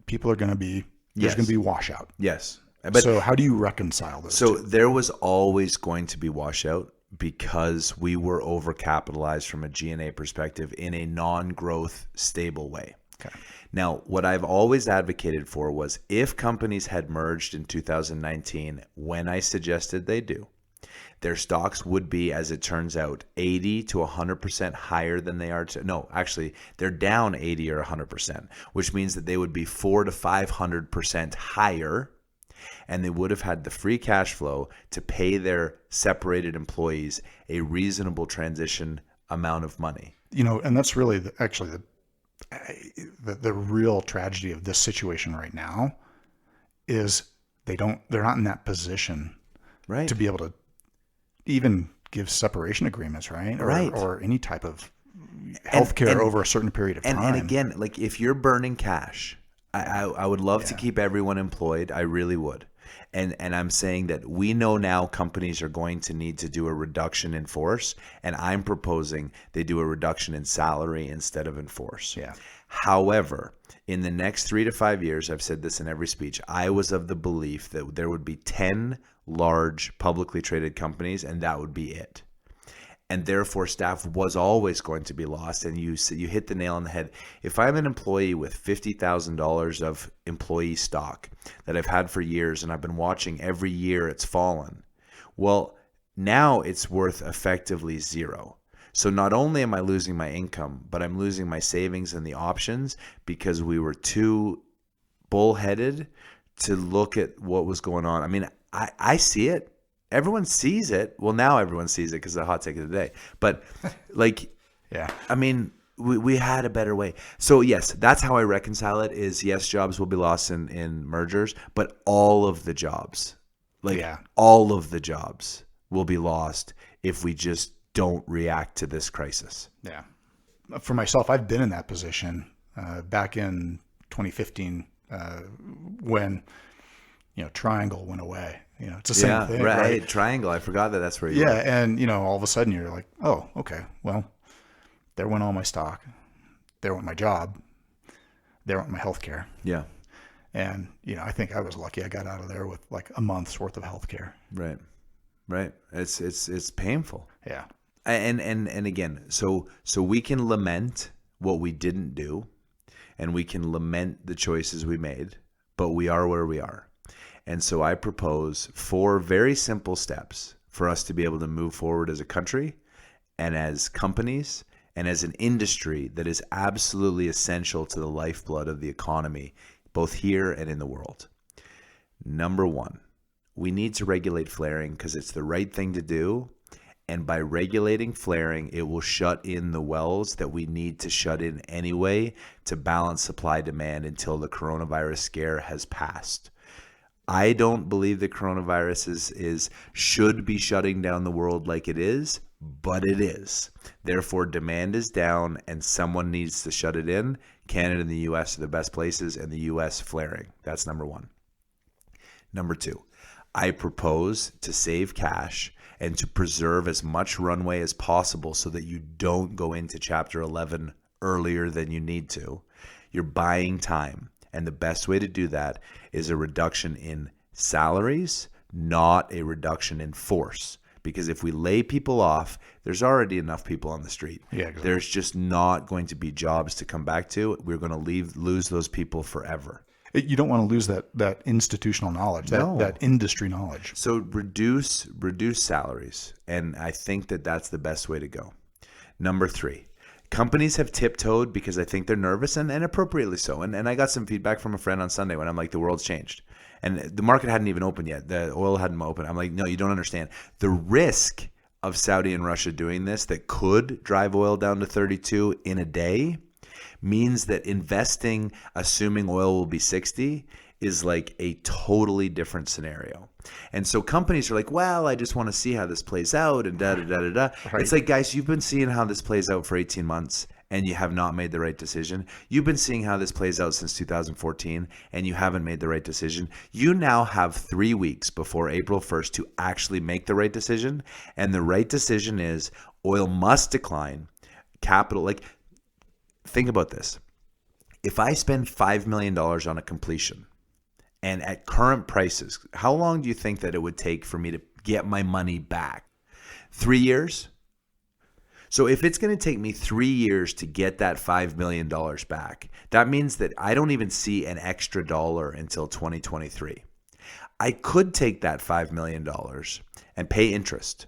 people are going to be, there's going to be washout. Yes. But, so how do you reconcile this? So there was always going to be washout because we were overcapitalized from a G&A perspective in a non-growth stable way. Okay. Now, what I've always advocated for was if companies had merged in 2019, when I suggested they do, their stocks would be, as it turns out, 80 to 100% higher than they are. No, actually, they're down 80 or 100%, which means that they would be 400 to 500% higher, and they would have had the free cash flow to pay their separated employees a reasonable transition amount of money. And that's really the real tragedy of this situation right now is they're not in that position, right, to be able to even give separation agreements, right? Right. Or any type of healthcare over a certain period of time. And again, like if you're burning cash, I would love to keep everyone employed. I really would. And I'm saying that we know now companies are going to need to do a reduction in force, and I'm proposing they do a reduction in salary instead of in force. Yeah. However, in the next 3 to 5 years, I've said this in every speech, I was of the belief that there would be 10 large publicly traded companies, and that would be it. And therefore, staff was always going to be lost. And you hit the nail on the head. If I'm an employee with $50,000 of employee stock that I've had for years, and I've been watching every year it's fallen, well, now it's worth effectively zero. So not only am I losing my income, but I'm losing my savings and the options because we were too bullheaded to look at what was going on. I mean, I see it. Everyone sees it. Well, now everyone sees it because of the hot take of the day. But yeah, I mean, we had a better way. So yes, that's how I reconcile it is yes, jobs will be lost in mergers, but all of the jobs, all of the jobs will be lost if we just don't react to this crisis. Yeah. For myself, I've been in that position back in 2015 when, Triangle went away. It's the same thing, right? Triangle. I forgot that's where you were. And, all of a sudden you're like, oh, okay, well, there went all my stock. There went my job. There went my healthcare. Yeah. And, I think I was lucky I got out of there with like a month's worth of health care. Right. Right. It's painful. Yeah. And again, so we can lament what we didn't do, and we can lament the choices we made, but we are where we are. And so I propose 4 very simple steps for us to be able to move forward as a country and as companies and as an industry that is absolutely essential to the lifeblood of the economy, both here and in the world. Number 1, we need to regulate flaring because it's the right thing to do. And by regulating flaring, it will shut in the wells that we need to shut in anyway to balance supply demand until the coronavirus scare has passed. I don't believe the coronavirus should be shutting down the world like it is, but it is. Therefore, demand is down and someone needs to shut it in. Canada and the US are the best places, and the US flaring. That's number 1. Number 2, I propose to save cash and to preserve as much runway as possible so that you don't go into Chapter 11 earlier than you need to. You're buying time. And the best way to do that is a reduction in salaries, not a reduction in force. Because if we lay people off, there's already enough people on the street. Yeah, exactly. There's just not going to be jobs to come back to. We're going to lose those people forever. You don't want to lose that institutional knowledge, that industry knowledge. So reduce salaries. And I think that's the best way to go. Number 3. Companies have tiptoed because I think they're nervous, and appropriately so. And I got some feedback from a friend on Sunday when I'm like, the world's changed. And the market hadn't even opened yet. The oil hadn't opened. I'm like, no, you don't understand. The risk of Saudi and Russia doing this that could drive oil down to 32 in a day means that investing, assuming oil will be 60, is like a totally different scenario. And so companies are like, well, I just want to see how this plays out and da-da-da-da-da. Right. It's like, guys, you've been seeing how this plays out for 18 months and you have not made the right decision. You've been seeing how this plays out since 2014 and you haven't made the right decision. You now have 3 weeks before April 1st to actually make the right decision. And the right decision is oil must decline. Capital, like, think about this. If I spend $5 million on a completion, and at current prices, how long do you think that it would take for me to get my money back? 3 years? So if it's going to take me 3 years to get that $5 million back, that means that I don't even see an extra dollar until 2023. I could take that $5 million and pay interest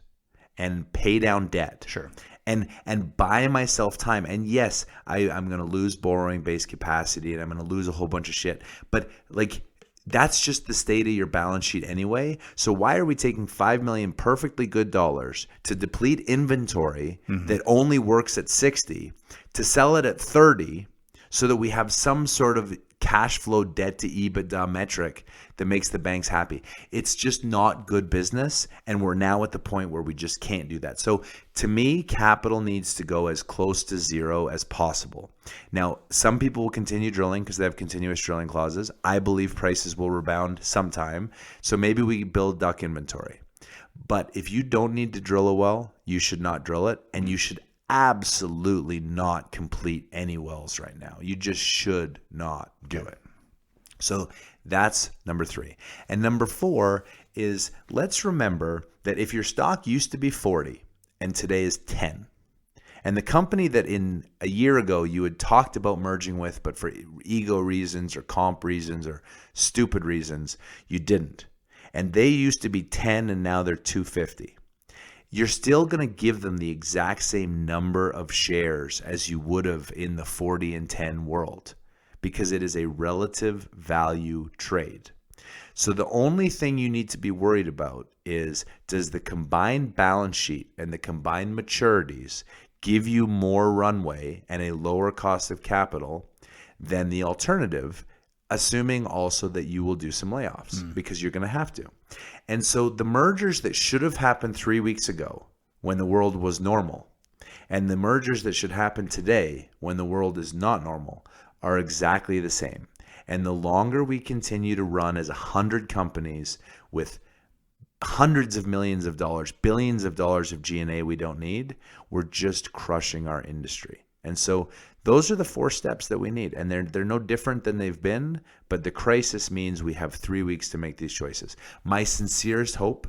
and pay down debt. Sure. And buy myself time. And yes, I'm going to lose borrowing base capacity and I'm going to lose a whole bunch of shit. But like, that's just the state of your balance sheet anyway. So why are we taking $5 million perfectly good dollars to deplete inventory that only works at 60 to sell it at 30 so that we have some sort of cash flow debt to EBITDA metric that makes the banks happy? It's just not good business. And we're now at the point where we just can't do that. So to me, capital needs to go as close to zero as possible. Now, some people will continue drilling because they have continuous drilling clauses. I believe prices will rebound sometime. So maybe we build DUC inventory. But if you don't need to drill a well, you should not drill it. And you should absolutely not complete any wells right now. You just should not do it. So that's number 3. And number 4 is, let's remember that if your stock used to be 40 and today is 10, and the company that in a year ago you had talked about merging with, but for ego reasons or comp reasons or stupid reasons, you didn't. And they used to be 10 and now they're 250. You're still going to give them the exact same number of shares as you would have in the 40 and 10 world, because it is a relative value trade. So the only thing you need to be worried about is, does the combined balance sheet and the combined maturities give you more runway and a lower cost of capital than the alternative, assuming also that you will do some layoffs because you're going to have to. And so the mergers that should have happened 3 weeks ago when the world was normal, and the mergers that should happen today when the world is not normal, are exactly the same. And the longer we continue to run as 100 companies with hundreds of millions of dollars, billions of dollars of G&A we don't need, we're just crushing our industry. And so those are the 4 steps that we need. And they're no different than they've been, but the crisis means we have 3 weeks to make these choices. My sincerest hope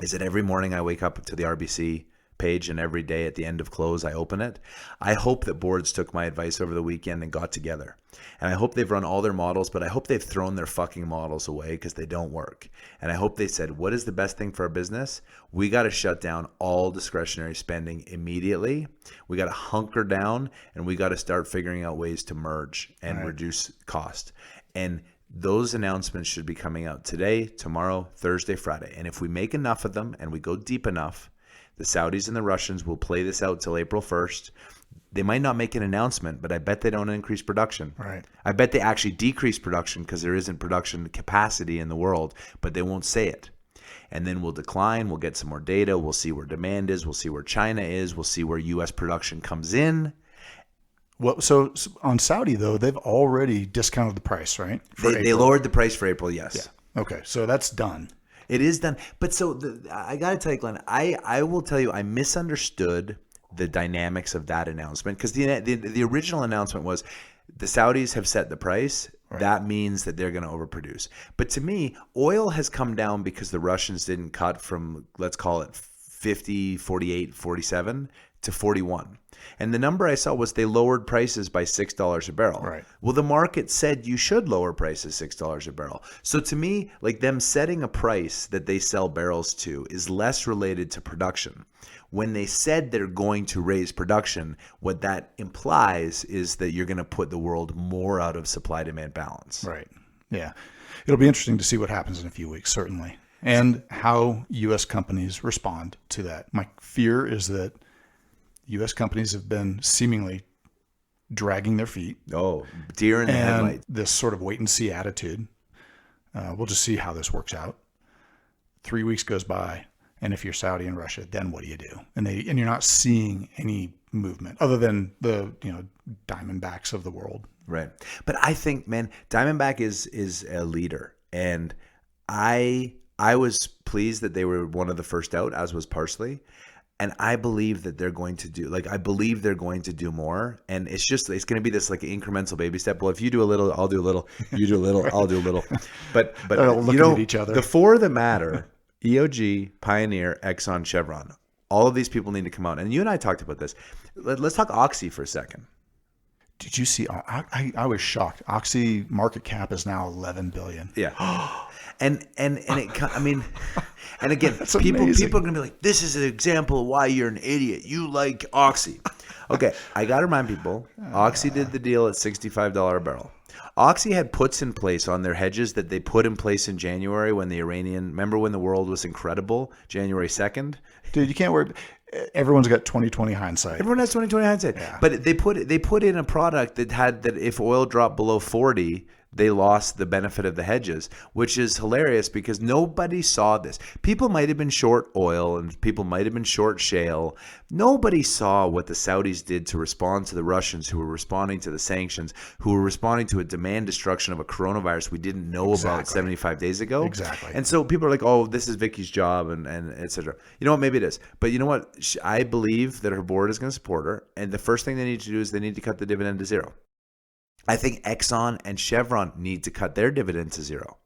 is that every morning I wake up to the RBC page and every day at the end of close I open it. I hope that boards took my advice over the weekend and got together. And I hope they've run all their models, but I hope they've thrown their fucking models away because they don't work. And I hope they said, what is the best thing for our business? We got to shut down all discretionary spending immediately. We got to hunker down and we got to start figuring out ways to merge and reduce cost. And those announcements should be coming out today, tomorrow, Thursday, Friday. And if we make enough of them and we go deep enough, the Saudis and the Russians will play this out till April 1st. They might not make an announcement, but I bet they don't increase production. Right. I bet they actually decrease production because there isn't production capacity in the world, but they won't say it. And then we'll decline. We'll get some more data. We'll see where demand is. We'll see where China is. We'll see where U.S. production comes in. Well, so on Saudi, though, they've already discounted the price, right? They lowered the price for April, yes. Yeah. Okay, so that's done. It is done. But so I got to tell you, Glenn, I will tell you, I misunderstood the dynamics of that announcement because the original announcement was the Saudis have set the price. Right. That means that they're going to overproduce. But to me, oil has come down because the Russians didn't cut from, let's call it 50, 48, 47 to 41. And the number I saw was they lowered prices by $6 a barrel. Right. Well, the market said you should lower prices $6 a barrel. So to me, like them setting a price that they sell barrels to is less related to production. When they said they're going to raise production, what that implies is that you're going to put the world more out of supply-demand balance. Right. Yeah. It'll be interesting to see what happens in a few weeks, certainly, and how U.S. companies respond to that. My fear is that U.S. companies have been seemingly dragging their feet. Oh, deer in the headlights. This sort of wait-and-see attitude. We'll just see how this works out. 3 weeks goes by, and if you're Saudi and Russia, then what do you do? And you're not seeing any movement other than the Diamondbacks of the world. Right. But I think, man, Diamondback is a leader, and I was pleased that they were one of the first out, as was Parsley. And I believe that they're going to do more. And it's going to be this like incremental baby step. Well, if you do a little, I'll do a little. You do a little, I'll do a little. But looking at each other. The 4 that matter, EOG, Pioneer, Exxon, Chevron, all of these people need to come out. And you and I talked about this. Let's talk Oxy for a second. Did you see? I was shocked. Oxy market cap is now $11 billion. Yeah. And I mean, and again, That's people amazing. are going to be like, this is an example of why you're an idiot. You like Oxy. Okay, I got to remind people, Oxy did the deal at $65 a barrel. Oxy had puts in place on their hedges that they put in place in January when the remember when the world was incredible, January 2nd? Dude, you can't worry. Everyone's got 20/20 hindsight. Everyone has 20/20 hindsight. Yeah. But they put in a product that if oil dropped below 40, they lost the benefit of the hedges, which is hilarious because nobody saw this. People might have been short oil and people might have been short shale. Nobody saw what the Saudis did to respond to the Russians who were responding to the sanctions, who were responding to a demand destruction of a coronavirus we didn't know about 75 days ago. Exactly. And so people are like, oh, this is Vicky's job and et cetera. You know what? Maybe it is. But you know what? I believe that her board is going to support her. And the first thing they need to do is they need to cut the dividend to zero. I think Exxon and Chevron need to cut their dividend to zero.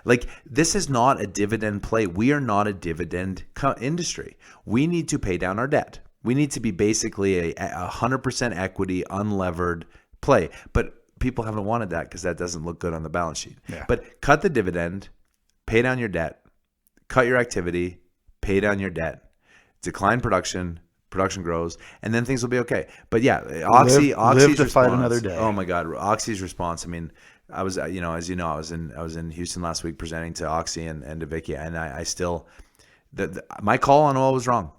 Like, this is not a dividend play. We are not a dividend industry. We need to pay down our debt. We need to be basically a 100% equity, unlevered play. But people haven't wanted that because that doesn't look good on the balance sheet. Yeah. But cut the dividend, pay down your debt, cut your activity, pay down your debt, decline production grows, and then things will be okay. But yeah, Oxy's live to response, fight another day. Oh my God, Oxy's response. I mean, I was, as you know, I was in Houston last week presenting to Oxy and to Vicky, and I still, my call on oil was wrong.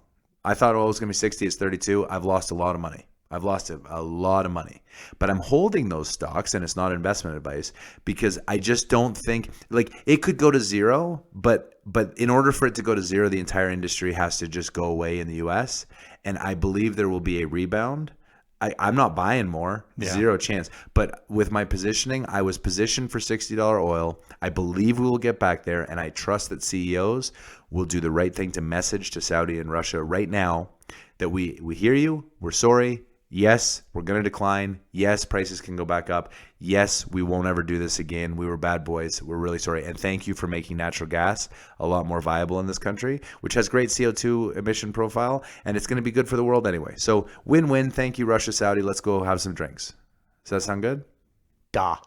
I thought oil was going to be 60. It's 32. I've lost a lot of money. But I'm holding those stocks, and it's not investment advice because I just don't think like it could go to zero. But in order for it to go to zero, the entire industry has to just go away in the U.S. And I believe there will be a rebound. I'm not buying more, zero chance. But with my positioning, I was positioned for $60 oil. I believe we will get back there, and I trust that CEOs will do the right thing to message to Saudi and Russia right now that we hear you, we're sorry, Yes, we're going to decline. Yes, prices can go back up. Yes, we won't ever do this again. We were bad boys. We're really sorry. And thank you for making natural gas a lot more viable in this country, which has great CO2 emission profile, and it's going to be good for the world anyway. So win-win. Thank you, Russia, Saudi. Let's go have some drinks. Does that sound good? Da.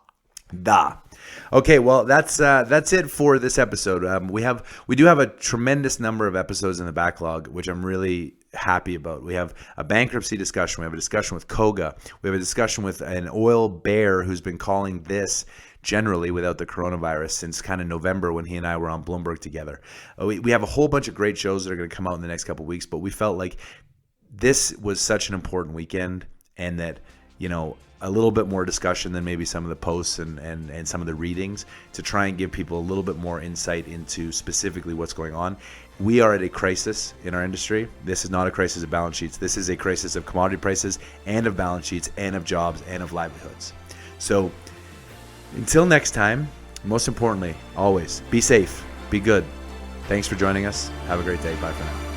Okay, well that's it for this episode. We do have a tremendous number of episodes in the backlog, which I'm really happy about. We have a bankruptcy discussion. We have a discussion with Koga. We have a discussion with an oil bear who's been calling this generally without the coronavirus since kind of November when he and I were on Bloomberg together. We have a whole bunch of great shows that are going to come out in the next couple of weeks, but we felt like this was such an important weekend, and that, you know, a little bit more discussion than maybe some of the posts and some of the readings, to try and give people a little bit more insight into specifically what's going on. We are at a crisis in our industry. This is not a crisis of balance sheets. This is a crisis of commodity prices and of balance sheets and of jobs and of livelihoods. So until next time, most importantly, always be safe, be good. Thanks for joining us. Have a great day. Bye for now.